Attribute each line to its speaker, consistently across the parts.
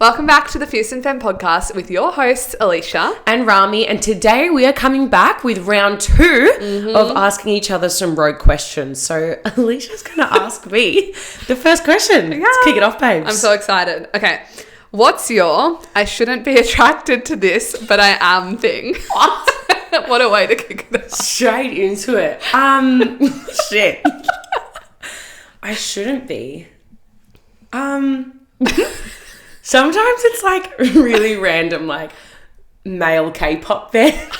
Speaker 1: Welcome back to the Fierce and Femme podcast with your hosts, Alicia
Speaker 2: and Rami. And today we are coming back with round 2 of asking each other some rogue questions. So Alicia's going to ask me the first question. Yeah. Let's kick it off, babes.
Speaker 1: I'm so excited. Okay. What's your I shouldn't be attracted to this, but I am thing?
Speaker 2: What?
Speaker 1: What a way to kick it off.
Speaker 2: Straight into it. Shit. I shouldn't be. Sometimes it's like really random, like male K-pop bands.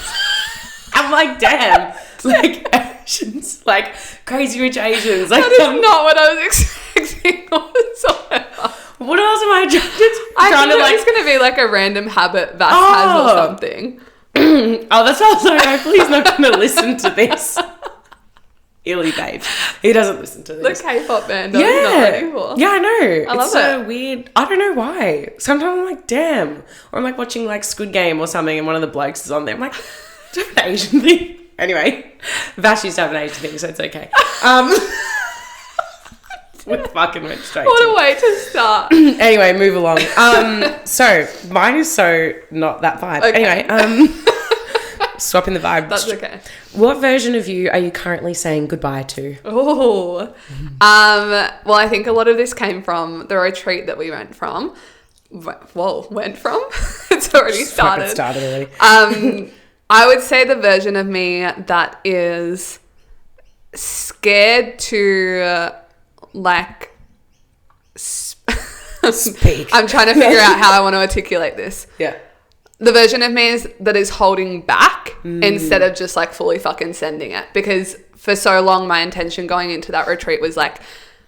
Speaker 2: I'm like, damn, like Asians, like Crazy Rich Asians. Like,
Speaker 1: that is not what I was expecting whatsoever.
Speaker 2: What else am I attracted to?
Speaker 1: I think it's going to be like a random habit Vash has or something.
Speaker 2: Oh, that sounds like hopefully he's not going to listen to this. Illy babe. He doesn't listen to this.
Speaker 1: The K-pop band I'm not ready for.
Speaker 2: Yeah, I know.
Speaker 1: I love
Speaker 2: it's so weird. I don't know why. Sometimes I'm like, damn. Or I'm like watching like Squid Game or something and one of the blokes is on there. I'm like, do you have an Asian thing? Anyway, Vash used to have an Asian thing, so it's okay. We fucking went straight
Speaker 1: What a way to start.
Speaker 2: Anyway, move along. So mine is so not that vibe.
Speaker 1: Okay.
Speaker 2: Anyway, swapping the vibe.
Speaker 1: That's okay.
Speaker 2: What version of you are you currently saying goodbye to?
Speaker 1: Oh, well, I think a lot of this came from the retreat that we went from. Went from? It's already started.
Speaker 2: Fucking started already.
Speaker 1: I would say the version of me that is scared to like
Speaker 2: speak.
Speaker 1: I'm trying to figure out how I want to articulate this.
Speaker 2: Yeah.
Speaker 1: The version of me that is holding back instead of just like fully fucking sending it. Because for so long, my intention going into that retreat was like,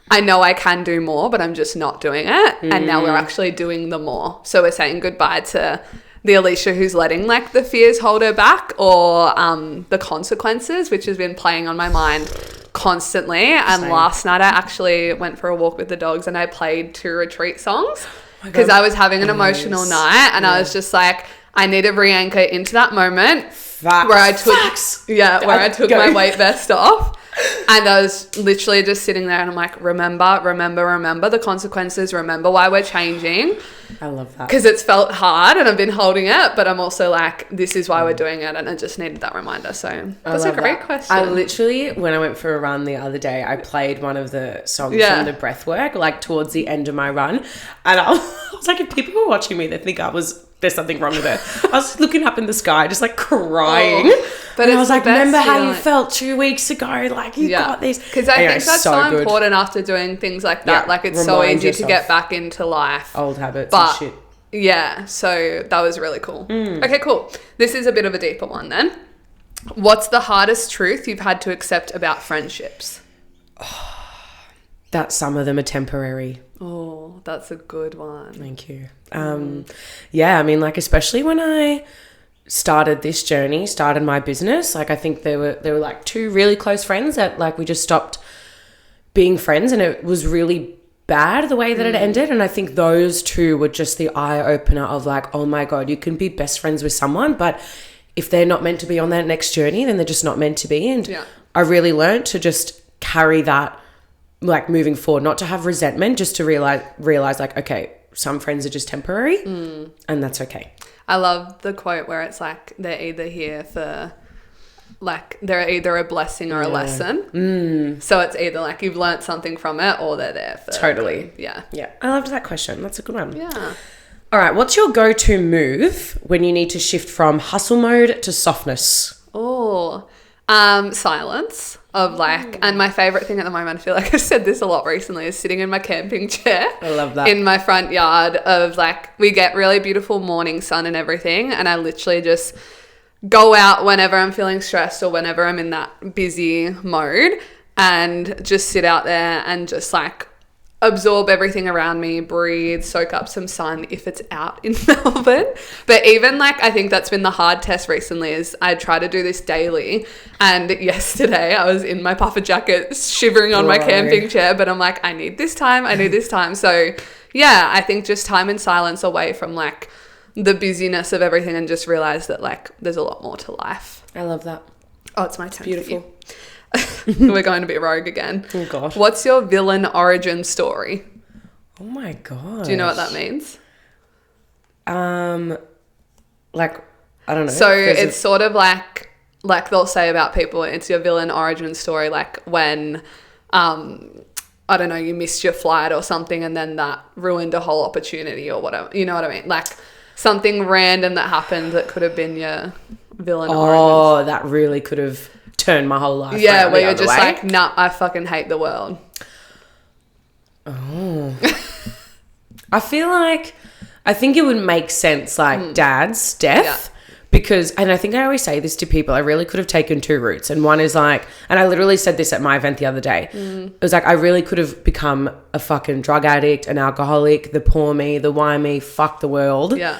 Speaker 1: I know I can do more, but I'm just not doing it. And now we're actually doing the more. So we're saying goodbye to the Alicia who's letting like the fears hold her back, or the consequences, which has been playing on my mind constantly. And last night I actually went for a walk with the dogs and I played 2 retreat songs because I was having an emotional night and I was just like, I need to re-anchor into that moment where I took my weight vest off. And I was literally just sitting there and I'm like, remember the consequences, remember why we're changing.
Speaker 2: I love that.
Speaker 1: Because it's felt hard and I've been holding it, but I'm also like, this is why we're doing it, and I just needed that reminder. So that's a great question.
Speaker 2: I literally, when I went for a run the other day, I played one of the songs from the breathwork, like towards the end of my run. And I was like, if people were watching me, they think there's something wrong with it. I was looking up in the sky, just like crying. But I was like, remember how you felt 2 weeks ago? Like, you got this.
Speaker 1: Because I think that's so important after doing things like that. Like, it's so easy to get back into life.
Speaker 2: Old habits and shit.
Speaker 1: Yeah, so that was really cool. Okay, cool. This is a bit of a deeper one then. What's the hardest truth you've had to accept about friendships?
Speaker 2: That some of them are temporary.
Speaker 1: Oh, that's a good one.
Speaker 2: Thank you. Yeah, I mean, like, especially when I started this journey, started my business, like, I think there were like 2 really close friends that like we just stopped being friends, and it was really bad the way that it ended. And I think those 2 were just the eye opener of like, oh my God, you can be best friends with someone, but if they're not meant to be on that next journey, then they're just not meant to be. And I really learned to just carry that, like, moving forward, not to have resentment, just to realize like, okay, some friends are just temporary and that's okay.
Speaker 1: I love the quote where it's like, they're either here for, like, they're either a blessing or a lesson. So it's either like you've learnt something from it or they're there for
Speaker 2: totally.
Speaker 1: Yeah.
Speaker 2: I loved that question. That's a good one.
Speaker 1: Yeah.
Speaker 2: All right. What's your go-to move when you need to shift from hustle mode to softness?
Speaker 1: Oh, silence of like, and my favorite thing at the moment, I feel like I've said this a lot recently, is sitting in my camping chair.
Speaker 2: I love that.
Speaker 1: In my front yard of like, we get really beautiful morning sun and everything. And I literally just go out whenever I'm feeling stressed or whenever I'm in that busy mode and just sit out there and just like absorb everything around me, breathe, soak up some sun if it's out in Melbourne. But even like, I think that's been the hard test recently, is I try to do this daily. And yesterday I was in my puffer jacket shivering on my camping chair, but I'm like, I need this time. So yeah, I think just time and silence away from like the busyness of everything, and just realize that like there's a lot more to life.
Speaker 2: I love that.
Speaker 1: Oh, it's my turn.
Speaker 2: Beautiful.
Speaker 1: We're going to be rogue again.
Speaker 2: Oh gosh.
Speaker 1: What's your villain origin story?
Speaker 2: Oh my god.
Speaker 1: Do you know what that means?
Speaker 2: Like, I don't know.
Speaker 1: So it's sort of like they'll say about people, it's your villain origin story, like when, I don't know, you missed your flight or something and then that ruined a whole opportunity or whatever. You know what I mean? Like something random that happened that could have been your villain origin.
Speaker 2: Oh, that really could have turned my whole life
Speaker 1: Yeah,
Speaker 2: around
Speaker 1: where
Speaker 2: the
Speaker 1: you're
Speaker 2: other
Speaker 1: just
Speaker 2: way.
Speaker 1: like, nah, I fucking hate the world.
Speaker 2: Oh. I think it would make sense, like Dad's death.
Speaker 1: Yeah.
Speaker 2: Because, and I think I always say this to people, I really could have taken two routes. And one is like, and I literally said this at my event the other day. It was like, I really could have become a fucking drug addict, an alcoholic, the poor me, the why me, fuck the world.
Speaker 1: Yeah.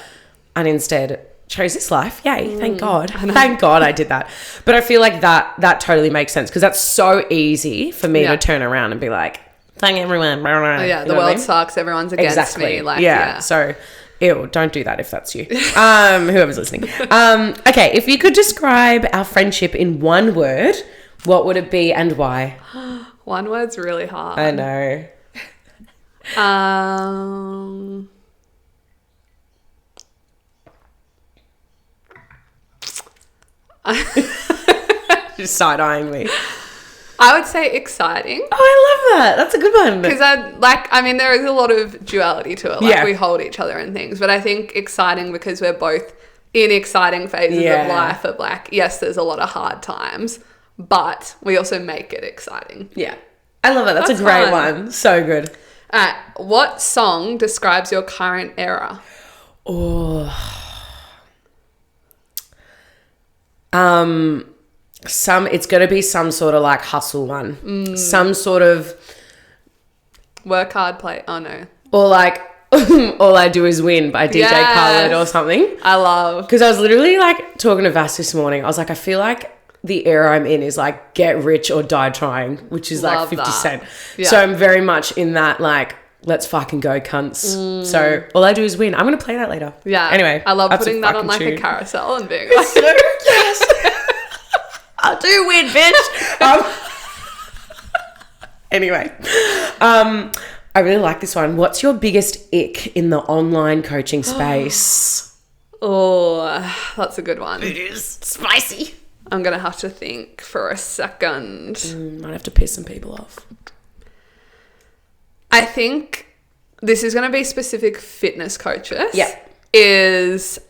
Speaker 2: And instead chose this life. Yay. Thank God. Thank God I did that. But I feel like that totally makes sense because that's so easy for me to turn around and be like, thank everyone.
Speaker 1: Oh, yeah. The world sucks. Everyone's against me. Like, yeah.
Speaker 2: So, ew, don't do that if that's you. Whoever's listening. Okay, if you could describe our friendship in one word, what would it be and why?
Speaker 1: One word's really hard.
Speaker 2: I know. Just side-eyeing me.
Speaker 1: I would say exciting.
Speaker 2: Oh, I love that. That's a good one.
Speaker 1: Because there is a lot of duality to it. Like we hold each other in things. But I think exciting because we're both in exciting phases of life of like, yes, there's a lot of hard times, but we also make it exciting.
Speaker 2: Yeah. I love it. That's a great one. So good.
Speaker 1: What song describes your current era?
Speaker 2: Oh. It's going to be some sort of like hustle one. Some sort of
Speaker 1: work hard, play. Oh no.
Speaker 2: Or like All I Do Is Win by DJ Khaled or something.
Speaker 1: I love.
Speaker 2: Because I was literally like talking to Vass this morning. I was like, I feel like the era I'm in is like get rich or die trying, which is like 50 Cent. Yeah. So I'm very much in that like, let's fucking go cunts. So All I Do Is Win. I'm going to play that later.
Speaker 1: Yeah.
Speaker 2: Anyway.
Speaker 1: I love putting that on like a carousel and being
Speaker 2: like, yes. I do win, bitch. Anyway, I really like this one. What's your biggest ick in the online coaching space?
Speaker 1: Oh, that's a good one.
Speaker 2: It is spicy.
Speaker 1: I'm going to have to think for a second.
Speaker 2: Might have to piss some people off.
Speaker 1: I think this is going to be specific fitness coaches.
Speaker 2: Yeah.
Speaker 1: Is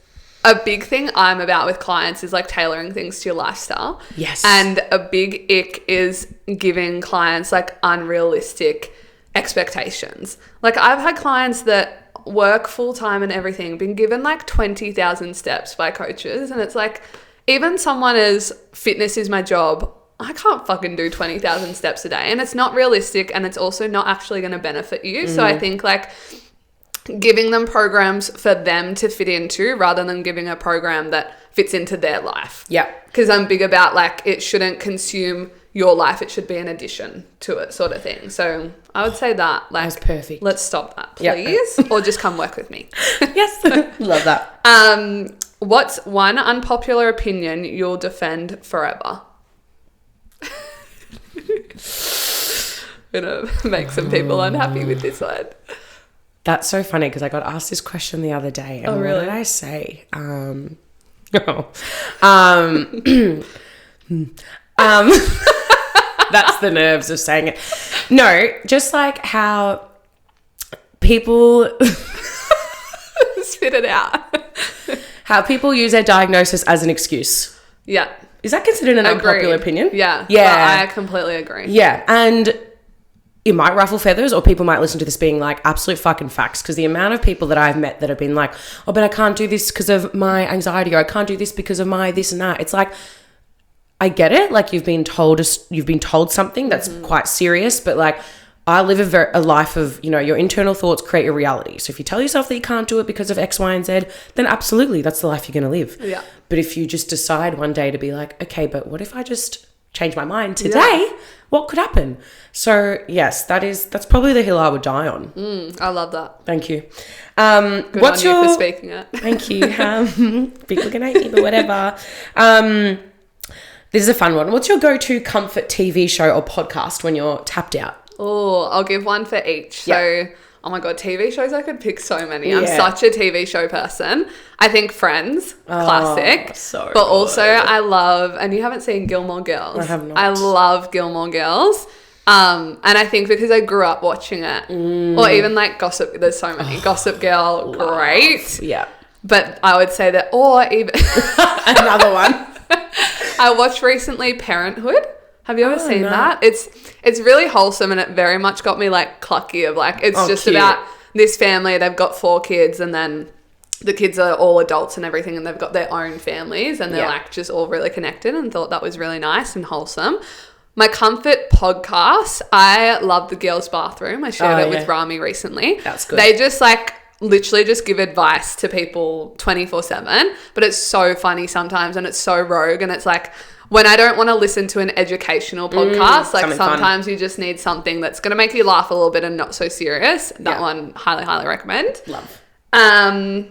Speaker 1: a big thing I'm about with clients is like tailoring things to your lifestyle.
Speaker 2: Yes.
Speaker 1: And a big ick is giving clients like unrealistic expectations. Like I've had clients that work full time and everything, been given like 20,000 steps by coaches. And it's like, even someone as fitness is my job, I can't fucking do 20,000 steps a day. And it's not realistic and it's also not actually going to benefit you. So I think like giving them programs for them to fit into rather than giving a program that fits into their life.
Speaker 2: Yeah.
Speaker 1: Because I'm big about like it shouldn't consume your life. It should be an addition to it sort of thing. So I would say that. Like,
Speaker 2: that's perfect.
Speaker 1: Let's stop that, please. Yep. Or just come work with me.
Speaker 2: Yes. Love that.
Speaker 1: What's one unpopular opinion you'll defend forever? Gonna make some people unhappy with this one.
Speaker 2: That's so funny because I got asked this question the other day. And
Speaker 1: really?
Speaker 2: What did I say? That's the nerves of saying it. No, just like how people
Speaker 1: spit it out.
Speaker 2: How people use their diagnosis as an excuse.
Speaker 1: Yeah.
Speaker 2: Is that considered an unpopular opinion?
Speaker 1: Yeah.
Speaker 2: Yeah.
Speaker 1: Well, I completely agree.
Speaker 2: Yeah. And it might ruffle feathers or people might listen to this being like absolute fucking facts because the amount of people that I've met that have been like, oh, but I can't do this because of my anxiety or I can't do this because of my this and that. It's like, I get it. Like you've been told something that's quite serious, but like I live a life of, you know, your internal thoughts create your reality. So if you tell yourself that you can't do it because of X, Y, and Z, then absolutely that's the life you're going to live.
Speaker 1: Yeah.
Speaker 2: But if you just decide one day to be like, okay, but what if I just change my mind today? Yeah. What could happen? So yes, that's probably the hill I would die on.
Speaker 1: I love that.
Speaker 2: Thank you.
Speaker 1: Good
Speaker 2: what's
Speaker 1: on you for speaking it.
Speaker 2: Thank you. People can hate me, but whatever. This is a fun one. What's your go-to comfort TV show or podcast when you're tapped out?
Speaker 1: Oh, I'll give one for each.
Speaker 2: Yep.
Speaker 1: So Oh my God, TV shows, I could pick so many. I'm
Speaker 2: Yeah.
Speaker 1: such a TV show person. I think Friends, classic.
Speaker 2: so
Speaker 1: but also
Speaker 2: good.
Speaker 1: I love, and you haven't seen Gilmore Girls.
Speaker 2: I have not.
Speaker 1: I love Gilmore Girls. And I think because I grew up watching it, or even like Gossip, there's so many. Gossip Girl, great.
Speaker 2: Yeah.
Speaker 1: But I would say that, or even
Speaker 2: Another one.
Speaker 1: I watched recently Parenthood. Have you ever seen
Speaker 2: no.
Speaker 1: that? It's really wholesome, and it very much got me like clucky of like, it's just
Speaker 2: cute.
Speaker 1: about this family. They've got 4 kids, and then the kids are all adults and everything, and they've got their own families, and they're like just all really connected, and thought that was really nice and wholesome. My comfort podcast, I love The Girls Bathroom. I shared it with Rami recently.
Speaker 2: That's good.
Speaker 1: They just like literally just give advice to people 24/7, but it's so funny sometimes, and it's so rogue, and it's like when I don't want to listen to an educational podcast, like sometimes you just need something that's going to make you laugh a little bit and not so serious. That one, highly recommend.
Speaker 2: Love.
Speaker 1: Oh,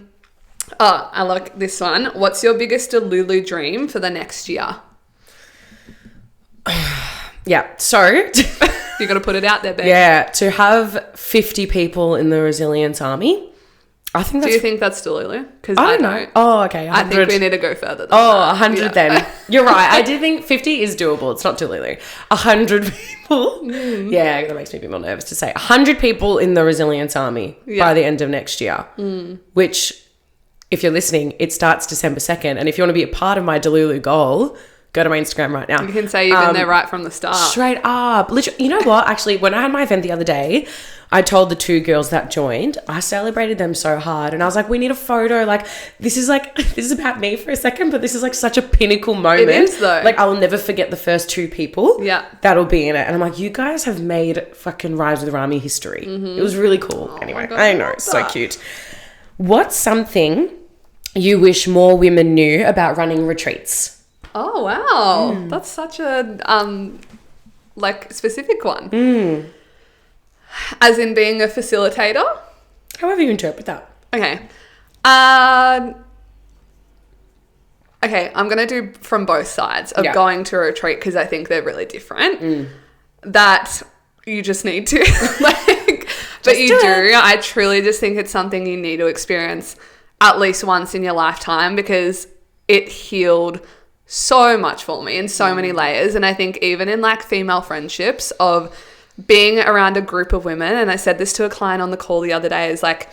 Speaker 1: I like this one. What's your biggest Delulu dream for the next year?
Speaker 2: Yeah. So
Speaker 1: You got to put it out there, babe.
Speaker 2: yeah, to have 50 people in the Resilience Army. I think that's...
Speaker 1: Do you think that's Delulu? Because
Speaker 2: I don't know. Oh, okay. 100.
Speaker 1: I think we need to go further than
Speaker 2: Oh,
Speaker 1: that.
Speaker 2: 100 then. You're right. I do think 50 is doable. It's not too lily. 100 people. Yeah, that makes me a bit more nervous to say. 100 people in the Resilience Army by the end of next year, which, if you're listening, it starts December 2nd. And if you want to be a part of my Delulu goal, go to my Instagram right now.
Speaker 1: You can say you've been there right from the start.
Speaker 2: Straight up. Literally, you know what? Actually, when I had my event the other day, I told the 2 girls that joined, I celebrated them so hard. And I was like, we need a photo. Like, this is about me for a second, but this is like such a pinnacle moment.
Speaker 1: It is though.
Speaker 2: Like, I'll never forget the first 2 people that'll be in it. And I'm like, you guys have made fucking Rise with Rami history. It was really cool. Anyway,
Speaker 1: God,
Speaker 2: I know. It's so cute. What's something you wish more women knew about running retreats?
Speaker 1: Oh, wow. That's such a, like, specific one. As in being a facilitator?
Speaker 2: However you interpret that.
Speaker 1: Okay. Okay, I'm going to do from both sides of going to a retreat because I think they're really different. That you just need to. But you do. I truly just think it's something you need to experience at least once in your lifetime because it healed so much for me in so many layers. And I think even in like female friendships of being around a group of women, and I said this to a client on the call the other day, is like,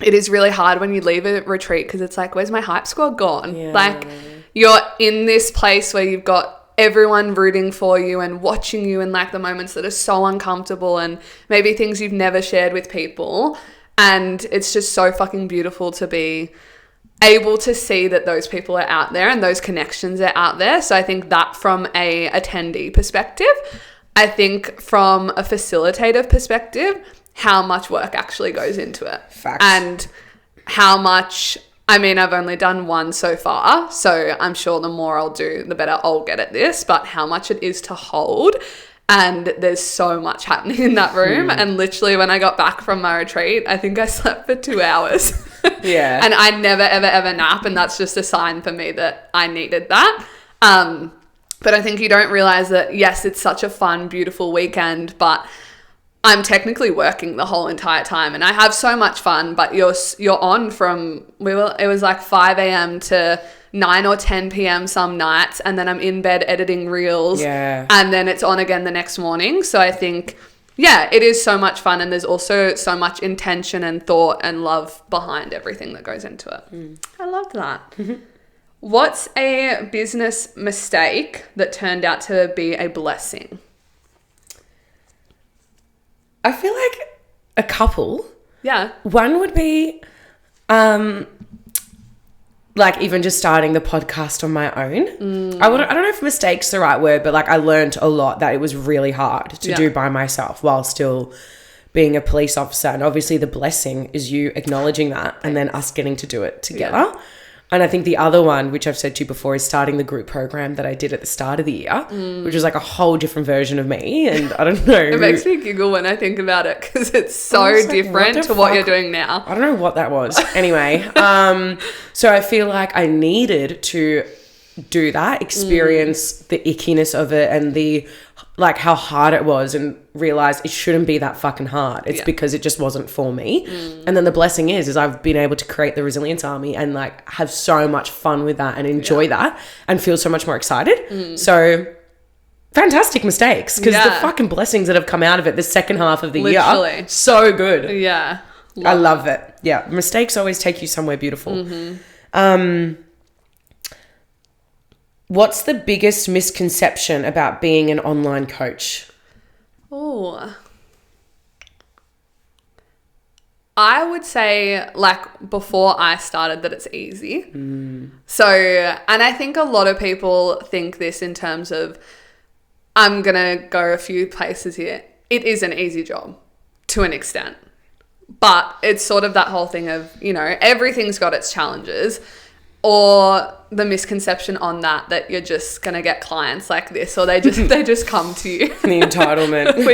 Speaker 1: it is really hard when you leave a retreat because it's like, where's my hype squad gone?
Speaker 2: Yeah.
Speaker 1: Like you're in this place where you've got everyone rooting for you and watching you in like the moments that are so uncomfortable and maybe things you've never shared with people. And it's just so fucking beautiful to be able to see that those people are out there and those connections are out there. So I think that from a attendee perspective, I think from a facilitative perspective, how much work actually goes into it.
Speaker 2: Facts.
Speaker 1: And how much, I mean, I've only done one so far, so I'm sure the more I'll do, the better I'll get at this, but how much it is to hold. And there's so much happening in that room. And literally when I got back from my retreat, I think I slept for 2 hours.
Speaker 2: Yeah.
Speaker 1: And I never, ever nap. And that's just a sign for me that I needed that. But I think you don't realize that, yes, it's such a fun, beautiful weekend, but I'm technically working the whole entire time and I have so much fun, but you're on from, it was like 5 a.m. to 9 or 10 p.m. some nights, and then I'm in bed editing reels, and then it's on again the next morning. So I think, yeah, it is so much fun, and there's also so much intention and thought and love behind everything that goes into it. I love that. What's a business mistake that turned out to be a blessing?
Speaker 2: I feel like a couple.
Speaker 1: Yeah.
Speaker 2: One would be like even just starting the podcast on my own. I don't know if mistake's the right word, but like I learned a lot that it was really hard to do by myself while still being a police officer. And obviously the blessing is you acknowledging that and then us getting to do it together. Yeah. And I think the other one, which I've said to you before, is starting the group program that I did at the start of the year, which was like a whole different version of me. And I don't know.
Speaker 1: It makes me giggle when I think about it because it's so different to what you're doing now.
Speaker 2: I don't know what that was. Anyway, so I feel like I needed to do that, experience the ickiness of it and the like how hard it was and realized it shouldn't be that fucking hard. It's
Speaker 1: Yeah.
Speaker 2: because it just wasn't for me. And then the blessing is I've been able to create the Resilience Army and like have so much fun with that and enjoy that and feel so much more excited. So fantastic mistakes, because the fucking blessings that have come out of it the second half of the year, so good.
Speaker 1: Yeah.
Speaker 2: I love it. Yeah. Mistakes always take you somewhere beautiful. What's the biggest misconception about being an online coach?
Speaker 1: Oh, I would say, like, before I started, that it's easy. So, and I think a lot of people think this in terms of, I'm going to go a few places here. It is an easy job to an extent, but it's sort of that whole thing of, you know, everything's got its challenges, or the misconception on that you're just going to get clients like this, or they just come to you.
Speaker 2: The entitlement.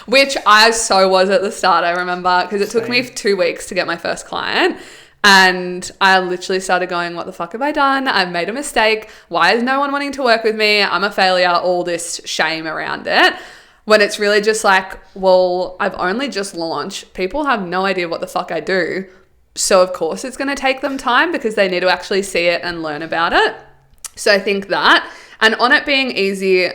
Speaker 1: which I so was at the start, I remember, because it took me 2 weeks to get my first client. And I literally started going, what the fuck have I done? I've made a mistake. Why is no one wanting to work with me? I'm a failure. All this shame around it. When it's really just like, well, I've only just launched. People have no idea what the fuck I do. So of course it's going to take them time, because they need to actually see it and learn about it. So I think that, and on it being easy,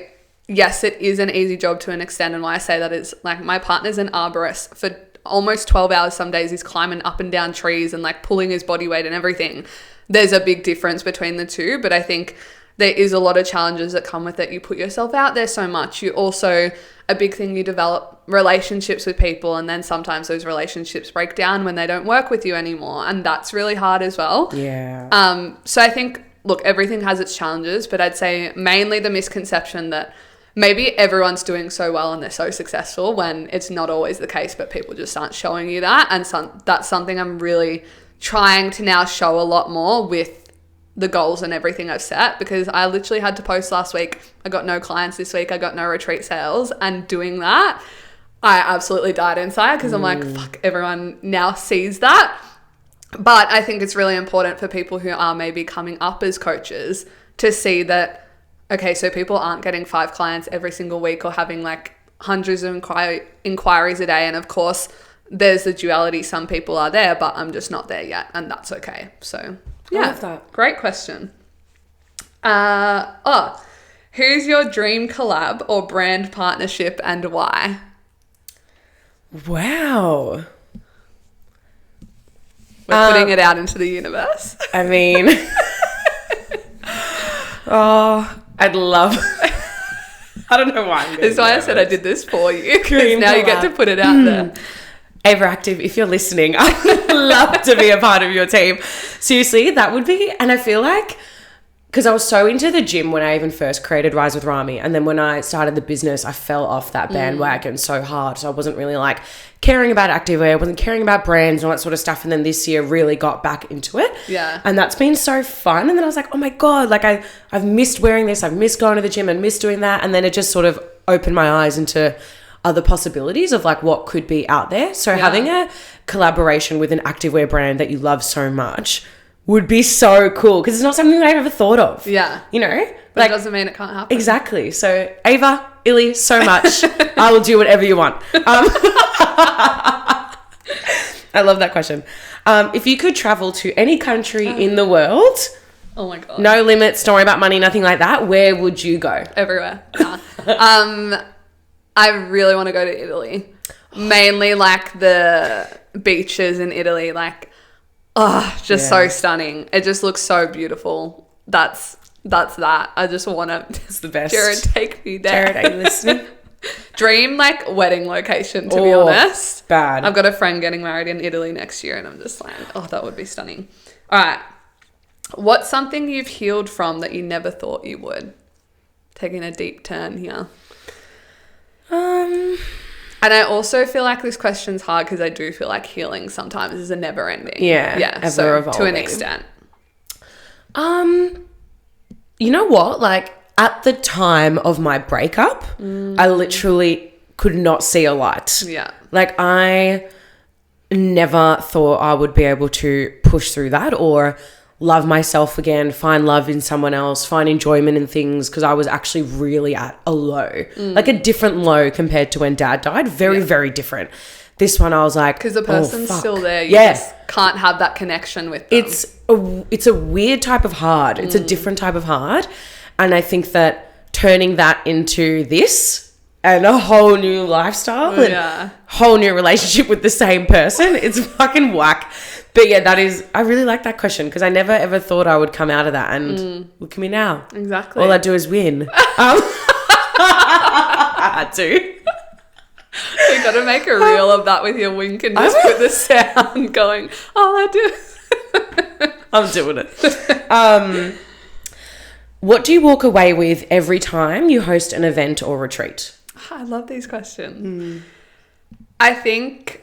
Speaker 1: yes, it is an easy job to an extent. And why I say that is, like, my partner's an arborist for almost 12 hours some days. He's climbing up and down trees and like pulling his body weight and everything. There's a big difference between the two, but I think there is a lot of challenges that come with it. You put yourself out there so much. You also, a big thing, you develop relationships with people, and then sometimes those relationships break down when they don't work with you anymore, and that's really hard as well.
Speaker 2: Yeah.
Speaker 1: So I think, look, everything has its challenges, but I'd say mainly the misconception that maybe everyone's doing so well and they're so successful, when it's not always the case, but people just aren't showing you that. And that's something I'm really trying to now show a lot more with the goals and everything I've set, because I literally had to post last week, I got no clients this week, I got no retreat sales, and doing that, I absolutely died inside, because I'm like, fuck, everyone now sees that. But I think it's really important for people who are maybe coming up as coaches to see that, okay, so people aren't getting 5 clients every single week or having like hundreds of inquiries a day. And of course, there's the duality. Some people are there, but I'm just not there yet, and that's okay. So yeah,
Speaker 2: I love that.
Speaker 1: Great question. Who's your dream collab or brand partnership, and why?
Speaker 2: Wow.
Speaker 1: We're putting it out into the universe.
Speaker 2: I mean, I'd love, I don't know why.
Speaker 1: That's why I said I did this for you, because
Speaker 2: Dream
Speaker 1: now you get
Speaker 2: collab.
Speaker 1: to put it out there.
Speaker 2: Ava Active, if you're listening, I'd love to be a part of your team. Seriously, that would be, and I feel like, because I was so into the gym when I even first created Rise with Rami, and then when I started the business, I fell off that bandwagon so hard. So I wasn't really like caring about activewear, I wasn't caring about brands and all that sort of stuff. And then this year really got back into it.
Speaker 1: Yeah.
Speaker 2: And that's been so fun. And then I was like, oh my God, like I've missed wearing this, I've missed going to the gym and missed doing that. And then it just sort of opened my eyes into other possibilities of like what could be out there. So having a collaboration with an activewear brand that you love so much would be so cool, because it's not something that I've ever thought of.
Speaker 1: Yeah.
Speaker 2: You know?
Speaker 1: But like, it doesn't mean it can't happen.
Speaker 2: Exactly. So Ava, Illy, so much. I will do whatever you want. I love that question. If you could travel to any country in the world,
Speaker 1: oh my God,
Speaker 2: no limits, don't worry about money, nothing like that, where would you go?
Speaker 1: Everywhere. Nah. I really want to go to Italy. Mainly like the beaches in Italy, like, so stunning. It just looks so beautiful. That's that. I just want to.
Speaker 2: It's the best.
Speaker 1: Jared, take me there.
Speaker 2: Jared, are you listening?
Speaker 1: Dream like wedding location, to be honest.
Speaker 2: Bad.
Speaker 1: I've got a friend getting married in Italy next year, and I'm just like, oh, that would be stunning. All right. What's something you've healed from that you never thought you would? Taking a deep turn here. And I also feel like this question's hard, because I do feel like healing sometimes is a never ending.
Speaker 2: Yeah.
Speaker 1: So
Speaker 2: evolving.
Speaker 1: to an extent.
Speaker 2: You know what? Like at the time of my breakup, I literally could not see a light.
Speaker 1: Yeah.
Speaker 2: Like I never thought I would be able to push through that, or love myself again, find love in someone else, find enjoyment in things, because I was actually really at a low, like a different low compared to when Dad died. Very, very different. This one I was like,
Speaker 1: because the person's still there. You just can't have that connection with them.
Speaker 2: It's a weird type of hard. It's a different type of hard. And I think that turning that into this and a whole new lifestyle and whole new relationship with the same person, it's fucking whack. But yeah, I really like that question, because I never ever thought I would come out of that, and look at me now.
Speaker 1: Exactly.
Speaker 2: All I do is win. I do.
Speaker 1: You got to make a reel of that with your wink and just put the sound going. All I do.
Speaker 2: I'm doing it. What do you walk away with every time you host an event or retreat?
Speaker 1: I love these questions. I think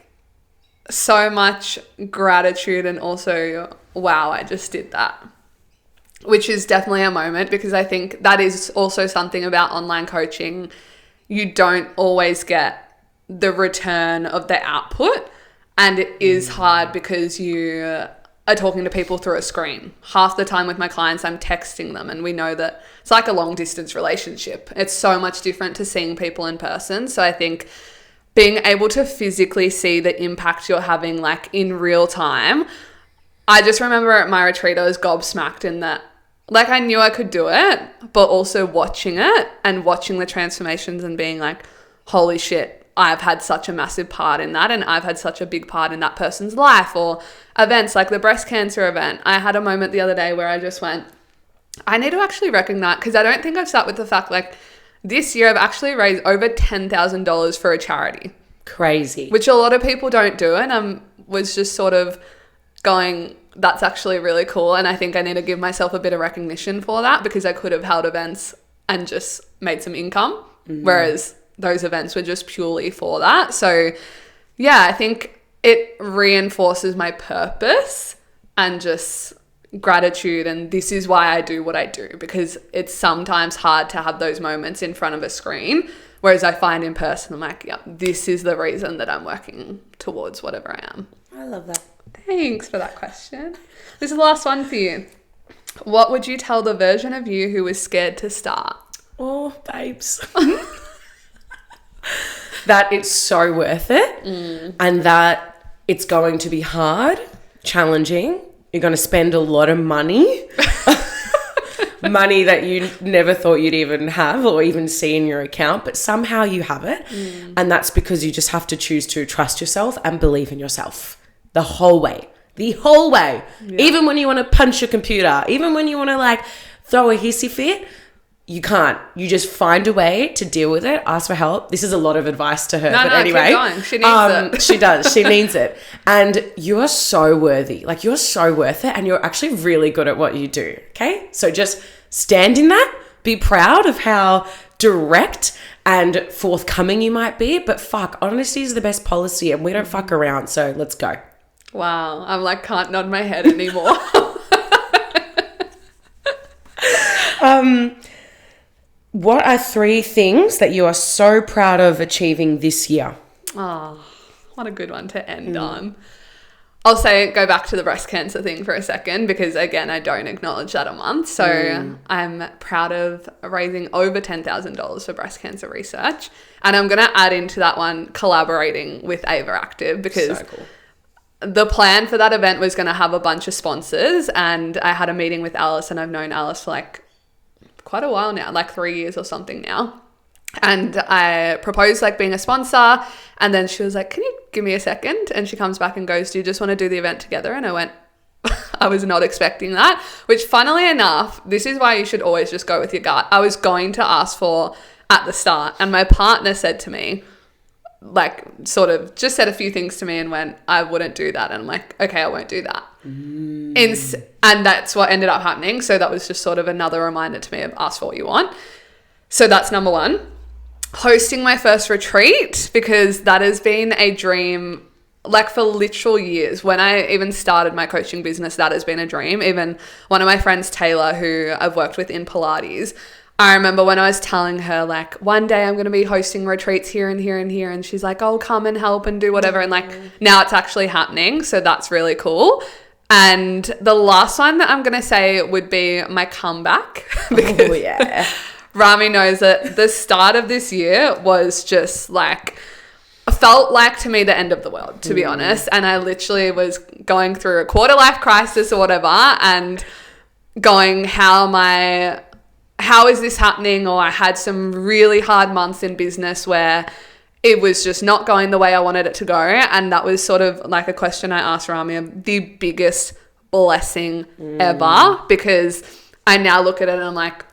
Speaker 1: so much gratitude and also, wow, I just did that. Which is definitely a moment, because I think that is also something about online coaching. You don't always get the return of the output, and it is hard because you are talking to people through a screen. Half the time with my clients, I'm texting them, and we know that it's like a long distance relationship. It's so much different to seeing people in person. So I think being able to physically see the impact you're having, like in real time. I just remember at my retreat, I was gobsmacked in that, like, I knew I could do it, but also watching it and watching the transformations and being like, holy shit, I've had such a massive part in that, and I've had such a big part in that person's life. Or events like the breast cancer event. I had a moment the other day where I just went, I need to actually recognize, because I don't think I've sat with the fact, like, this year I've actually raised over $10,000 for a charity.
Speaker 2: Crazy.
Speaker 1: Which a lot of people don't do, and I was just sort of going, that's actually really cool, and I think I need to give myself a bit of recognition for that, because I could have held events and just made some income, whereas those events were just purely for that. So yeah, I think it reinforces my purpose and just gratitude, and this is why I do what I do, because it's sometimes hard to have those moments in front of a screen, whereas I find in person, I'm like, yeah, this is the reason that I'm working towards whatever I am.
Speaker 2: I love that.
Speaker 1: Thanks for that question. This is the last one for you. What would you tell the version of you who was scared to start?
Speaker 2: Oh, babes. That it's so worth it, and that it's going to be hard, challenging. You're going to spend a lot of money, money that you never thought you'd even have or even see in your account, but somehow you have it. And that's because you just have to choose to trust yourself and believe in yourself the whole way. Yeah. Even when you want to punch your computer, even when you want to like throw a hissy fit, you can't. You just find a way to deal with it. Ask for help. This is a lot of advice to her. But anyway,
Speaker 1: keep going. She needs it.
Speaker 2: She does. She needs it. And you are so worthy. Like, you're so worth it. And you're actually really good at what you do. Okay? So just stand in that. Be proud of how direct and forthcoming you might be. But fuck, honesty is the best policy, and we don't fuck around. So let's go.
Speaker 1: Wow. I'm like, can't nod my head anymore.
Speaker 2: What are 3 things that you are so proud of achieving this year?
Speaker 1: Oh, what a good one to end on. I'll say, go back to the breast cancer thing for a second, because again, I don't acknowledge that a month. So I'm proud of raising over $10,000 for breast cancer research. And I'm going to add into that one collaborating with Ava Active, because
Speaker 2: so cool.
Speaker 1: The plan for that event was going to have a bunch of sponsors, and I had a meeting with Alice, and I've known Alice for like quite a while now, like 3 years or something now. And I proposed like being a sponsor, and then she was like, can you give me a second? And she comes back and goes, do you just want to do the event together? And I went, I was not expecting that, which funnily enough, this is why you should always just go with your gut. I was going to ask for at the start, and my partner said to me, like, sort of just said a few things to me and went, I wouldn't do that. And I'm like, okay, I won't do that. And that's what ended up happening. So that was just sort of another reminder to me of ask for what you want. So that's number 1. Hosting my first retreat, because that has been a dream, like, for literal years. When I even started my coaching business, that has been a dream. Even one of my friends, Taylor, who I've worked with in Pilates, I remember when I was telling her, like, one day I'm going to be hosting retreats here and here and here. And she's like, oh, come and help and do whatever. And like, now it's actually happening. So that's really cool. And the last one that I'm going to say would be my comeback. Because
Speaker 2: Oh, yeah.
Speaker 1: Rami knows that the start of this year was just like, felt like to me the end of the world, to be honest. And I literally was going through a quarter life crisis or whatever and going, how is this happening? Or I had some really hard months in business where it was just not going the way I wanted it to go. And that was sort of like a question I asked Rami, the biggest blessing ever, because I now look at it and I'm like,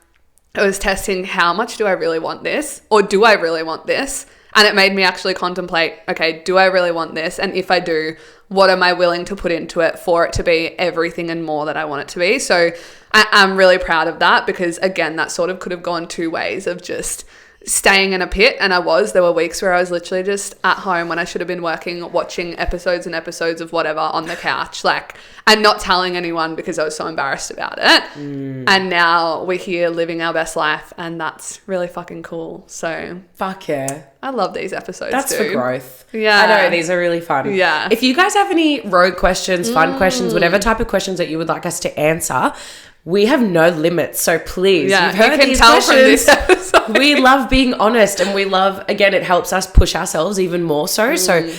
Speaker 1: I was testing, how much do I really want this? Or do I really want this? And it made me actually contemplate, okay, do I really want this? And if I do, what am I willing to put into it for it to be everything and more that I want it to be? So I'm really proud of that, because again, that sort of could have gone two ways of just staying in a pit. And there were weeks where I was literally just at home when I should have been working, watching episodes and episodes of whatever on the couch, like, and not telling anyone because I was so embarrassed about it. And now we're here living our best life, and that's really fucking cool. So
Speaker 2: Fuck yeah.
Speaker 1: I love these episodes.
Speaker 2: That's
Speaker 1: dude.
Speaker 2: for growth.
Speaker 1: Yeah.
Speaker 2: I know, these are really fun.
Speaker 1: Yeah.
Speaker 2: If you guys have any rogue questions, fun questions, whatever type of questions that you would like us to answer, we have no limits. So please,
Speaker 1: Yeah,
Speaker 2: you've heard
Speaker 1: you can
Speaker 2: these
Speaker 1: tell
Speaker 2: questions.
Speaker 1: from this episode.
Speaker 2: We love being honest, and we love, again, it helps us push ourselves even more so. So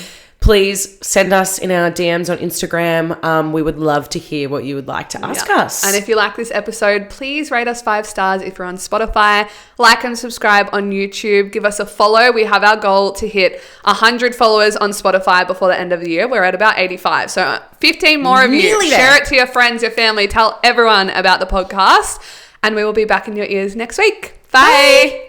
Speaker 2: please send us in our DMs on Instagram. We would love to hear what you would like to ask us.
Speaker 1: And if you like this episode, please rate us 5 stars if you're on Spotify. Like and subscribe on YouTube. Give us a follow. We have our goal to hit 100 followers on Spotify before the end of the year. We're at about 85. So 15 more of you.
Speaker 2: Nearly there.
Speaker 1: Share it to your friends, your family. Tell everyone about the podcast. And we will be back in your ears next week. Bye.